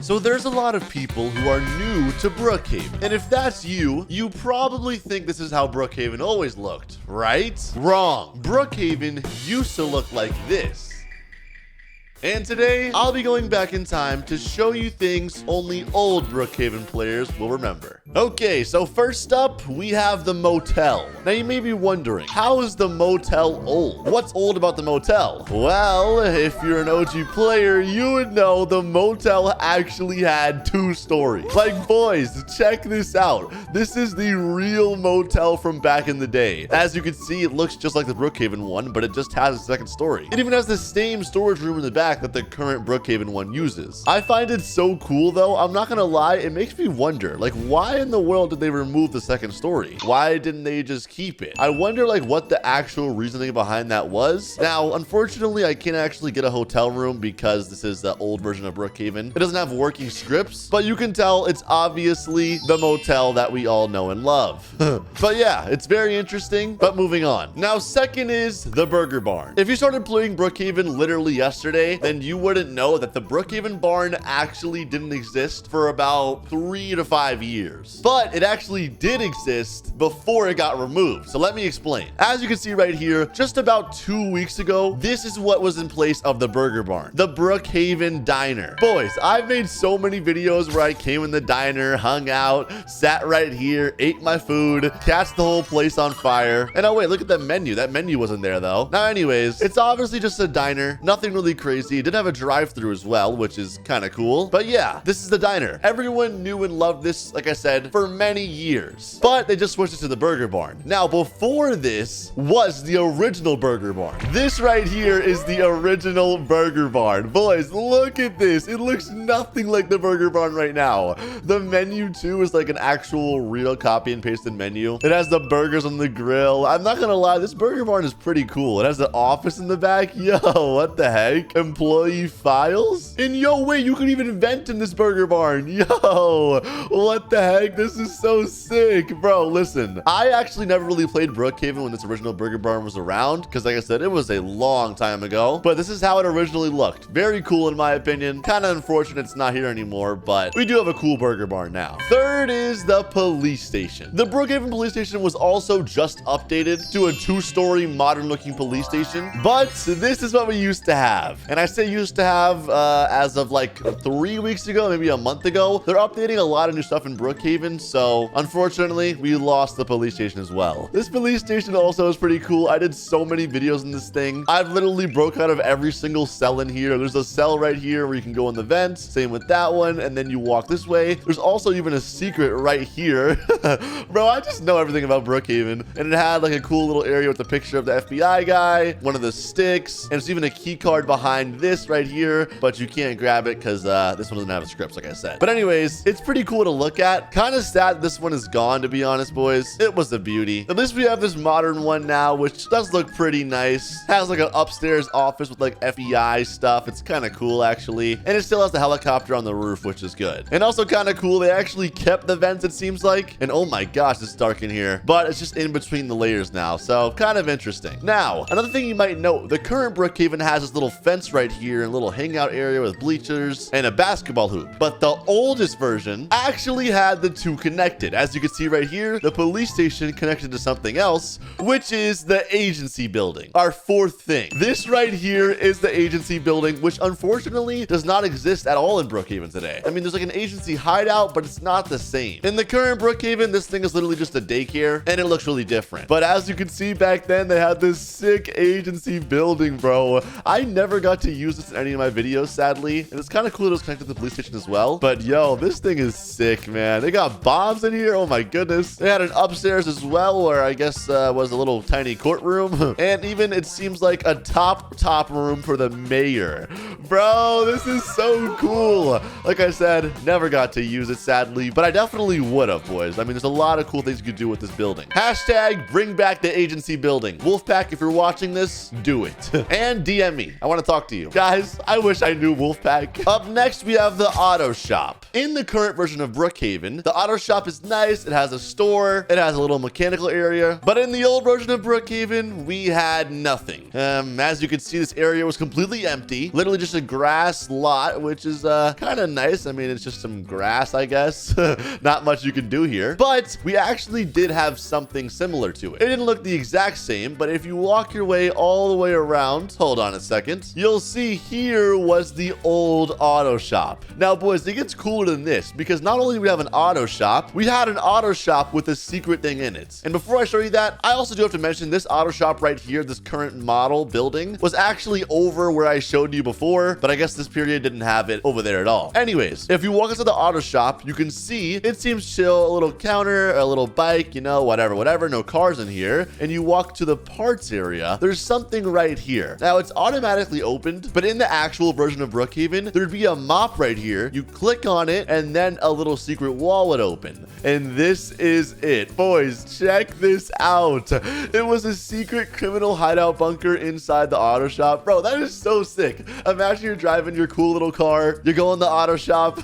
So there's a lot of people who are new to Brookhaven. And if that's you, you probably think this is how Brookhaven always looked, right? Wrong. Brookhaven used to look like this. And today, I'll be going back in time to show you things only old Brookhaven players will remember. Okay, so first up, we have the Motel. Now you may be wondering, how is the Motel old? What's old about the Motel? Well, if you're an OG player, you would know the Motel actually had 2 stories. Like, boys, check this out. This is the real Motel from back in the day. As you can see, it looks just like the Brookhaven one, but it just has a 2nd story. It even has the same storage room in the back that the current Brookhaven one uses. I find it so cool though. I'm not gonna lie, it makes me wonder, like, why in the world did they remove the 2nd story? Why didn't they just keep it? I wonder like what the actual reasoning behind that was. Now, unfortunately, I can't actually get a hotel room because this is the old version of Brookhaven. It doesn't have working scripts, but you can tell it's obviously the Motel that we all know and love. But yeah, it's very interesting, but moving on. Now, second is the Burger Barn. If you started playing Brookhaven literally yesterday, then you wouldn't know that the Brookhaven barn actually didn't exist for about 3 to 5 years. But it actually did exist before it got removed. So let me explain. As you can see right here, just about 2 weeks ago, this is what was in place of the Burger Barn, the Brookhaven Diner. Boys, I've made so many videos where I came in the diner, hung out, sat right here, ate my food, catch the whole place on fire. And oh wait, look at that menu. That menu wasn't there though. Now anyways, it's obviously just a diner, nothing really crazy. It did have a drive-through as well, which is kind of cool. But yeah, this is the diner. Everyone knew and loved this, like I said, for many years. But they just switched it to the Burger Barn. Now, before this was the original Burger Barn. This right here is the original Burger Barn. Boys, look at this. It looks nothing like the Burger Barn right now. The menu too is like an actual real copy and pasted menu. It has the burgers on the grill. I'm not gonna lie, this Burger Barn is pretty cool. It has the office in the back. Yo, what the heck? Employee files? And yo, wait, you can even vent in this Burger Barn. Yo, what the heck? This is so sick. Bro, listen, I actually never really played Brookhaven when this original Burger Barn was around, because like I said, it was a long time ago, but this is how it originally looked. Very cool in my opinion. Kind of unfortunate it's not here anymore, but we do have a cool Burger Barn now. Third is the police station. The Brookhaven police station was also just updated to a 2-story modern looking police station, but this is what we used to have. And I say used to have as of like 3 weeks ago, maybe a month ago. They're updating a lot of new stuff in Brookhaven, so unfortunately we lost the police station as well. This police station also is pretty cool. I did so many videos in this thing. I've literally broke out of every single cell in here. There's a cell right here where you can go in the vents, same with that one, and then you walk this way. There's also even a secret right here. Bro, I just know everything about Brookhaven. And it had like a cool little area with the picture of the FBI guy, one of the sticks, and there's even a key card behind this right here, but you can't grab it because this one doesn't have a script, like I said. But anyways, it's pretty cool to look at. Kind of sad this one is gone, to be honest, boys. It was a beauty. At least we have this modern one now, which does look pretty nice. Has like an upstairs office with like FBI stuff. It's kind of cool, actually. And it still has the helicopter on the roof, which is good. And also kind of cool, they actually kept the vents, it seems like. And oh my gosh, it's dark in here. But it's just in between the layers now, so kind of interesting. Now, another thing you might know, the current Brookhaven has this little fence right here, and a little hangout area with bleachers and a basketball hoop. But the oldest version actually had the 2 connected. As you can see right here, the police station connected to something else, which is the agency building. Our 4th thing. This right here is the agency building, which unfortunately does not exist at all in Brookhaven today. I mean, there's like an agency hideout, but it's not the same. In the current Brookhaven, this thing is literally just a daycare, and it looks really different. But as you can see back then, they had this sick agency building, bro. I never got to use this in any of my videos, sadly. And it's kind of cool that it was connected to the police station as well. But yo, this thing is sick, man. They got bombs in here. Oh my goodness. They had an upstairs as well, where I guess was a little tiny courtroom. And even it seems like a top room for the mayor. Bro, this is so cool. Like I said, never got to use it, sadly, but I definitely would have, boys. I mean, there's a lot of cool things you could do with this building. Hashtag bring back the agency building. Wolfpack, if you're watching this, do it. And DM me. I want to talk to you. Guys, I wish I knew Wolfpack. Up next, we have the auto shop. in the current version of Brookhaven, the auto shop is nice. It has a store. It has a little mechanical area. But in the old version of Brookhaven, we had nothing. As you can see, this area was completely empty. Literally just a grass lot, which is kind of nice. I mean, it's just some grass, I guess. Not much you can do here. But we actually did have something similar to it. It didn't look the exact same, but if you walk your way all the way around, hold on a second, you'll see here was the old auto shop. Now, boys, it gets cooler than this because not only do we have an auto shop, we had an auto shop with a secret thing in it. And before I show you that, I also do have to mention this auto shop right here, this current model building, was actually over where I showed you before, but I guess this period didn't have it over there at all. Anyways, if you walk into the auto shop, you can see it seems chill, a little counter, a little bike, you know, whatever, no cars in here. And you walk to the parts area, there's something right here. Now, it's automatically opened, but in the actual version of Brookhaven, there'd be a mop right here. You click on it, and then a little secret wall would open. And this is it. Boys, check this out. It was a secret criminal hideout bunker inside the auto shop. Bro, that is so sick. Imagine you're driving your cool little car, you go in the auto shop,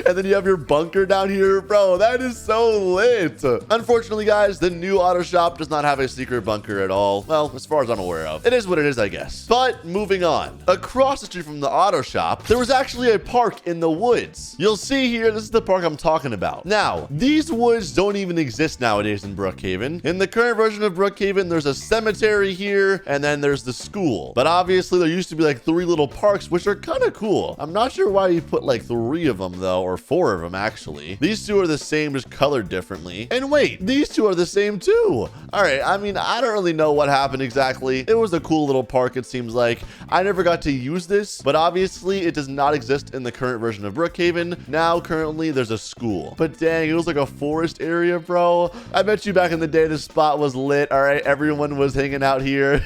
and then you have your bunker down here. Bro, that is so lit. Unfortunately, guys, the new auto shop does not have a secret bunker at all. Well, as far as I'm aware of. It is what it is, I guess. But moving on. Across the street from the auto shop, there was actually a park in the woods. You'll see here, this is the park I'm talking about. Now, these woods don't even exist nowadays in Brookhaven. In the current version of Brookhaven, there's a cemetery here, and then there's the school. But obviously, there used to be like 3 little parks, which are kind of cool. I'm not sure why you put like 3 of them though, or 4 of them actually. These 2 are the same, just colored differently. And wait, these 2 are the same too. All right, I mean, I don't really know what happened exactly. It was a cool little park, it seems like. I never got to use this, but obviously it does not exist in the current version of Brookhaven. Now, currently, there's a school. But dang, it was like a forest area, bro. I bet you back in the day, this spot was lit, all right? Everyone was hanging out here.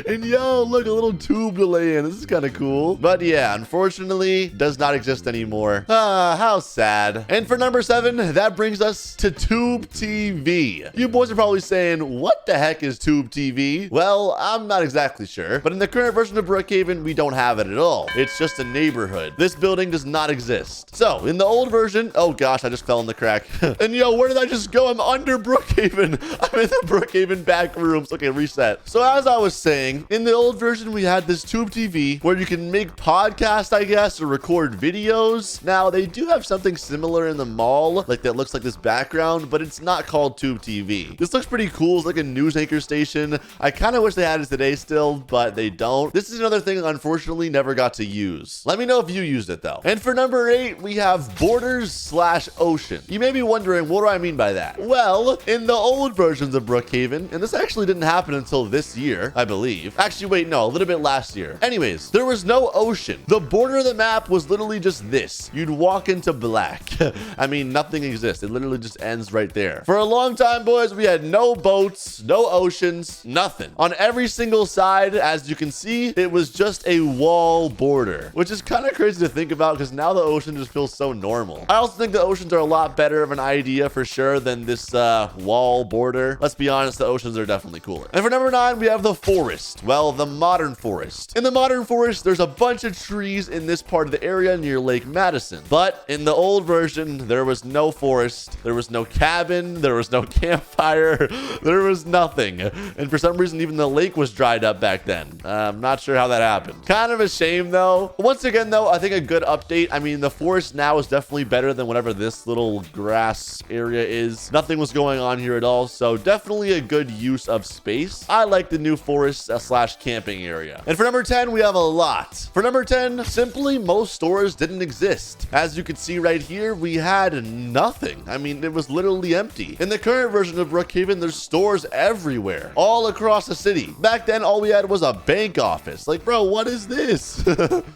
And yo, look, a little tube to lay in. This is kind of cool. But yeah, unfortunately, does not exist anymore. Ah, how sad. And for number 7, that brings us to Tube TV. You boys are probably saying, what the heck is Tube TV? Well, I'm not exactly sure, but in the current version of Brookhaven, we don't have it at all. It's just a neighborhood. This building does not exist. So in the old version, oh gosh, I just fell in the crack. And yo, where did I just go? I'm under Brookhaven. I'm in the Brookhaven back rooms. Okay, reset. So as I was saying, in the old version, we had this Tube TV where you can make podcasts, I guess, or record videos. Now, they do have something similar in the mall, like that looks like this background, but it's not called Tube TV. This looks pretty cool. It's like a news anchor station. I kind of wish they had it today still, but they don't. This is another thing, unfortunately, never got to use. Let me know if you used it, though. And for number 8, we have borders/ocean. You may be wondering, what do I mean by that? Well, in the old versions of Brookhaven, and this actually didn't happen until this year, I believe. Actually, wait, no, a little bit last year. Anyways, there was no ocean. The border of the map was literally just this. You'd walk into black. I mean, nothing exists. It literally just ends right there. For a long time, boys, we had no boats, no oceans, nothing. On every single side, as you can see, it was just a wall border, which is kind of crazy to think about because now the ocean just feels so normal. I also think the oceans are a lot better of an idea for sure than this wall border. Let's be honest, the oceans are definitely cooler. And for number 9, we have the forest. Well, the modern forest. In the modern forest, there's a bunch of trees in this part of the area near Lake Madison. But in the old version, there was no forest. There was no cabin. There was no campfire. There was nothing. And for some reason, even the lake was dried up back then. I'm not sure how that happened. Kind of a shame, though. Once again, though, I think a good update. I mean, the forest now is definitely better than whatever this little grass area is. Nothing was going on here at all. So definitely a good use of space. I like the new forest / camping area. And for number 10, we have a lot. For number 10, simply most stores didn't exist. As you can see right here, we had nothing. I mean, it was literally empty. In the current version of Brookhaven, there's stores everywhere, all across the city. Back then, all we had was a bank office. Like, bro, what is this?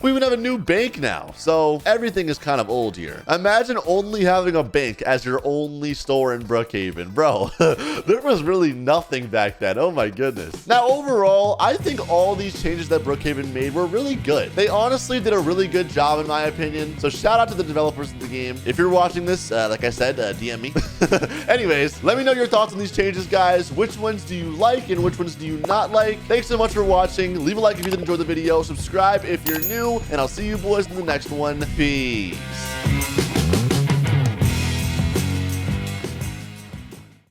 We even have a new bank now. So everything is kind of old here. Imagine only having a bank as your only store in Brookhaven. Bro, there was really nothing back then. Oh my goodness. Now, overall, I think all these changes that Brookhaven made were really good. They honestly did a really good job in my opinion. So shout out to the developers of the game. If you're watching this, like I said, DM me. Anyways, let me know your thoughts on these changes, guys. Which ones do you like and which ones do you not like? Thanks so much for watching. Leave a like if you did enjoy the video. Subscribe if you're new, and I'll see you boys in the next one. Peace.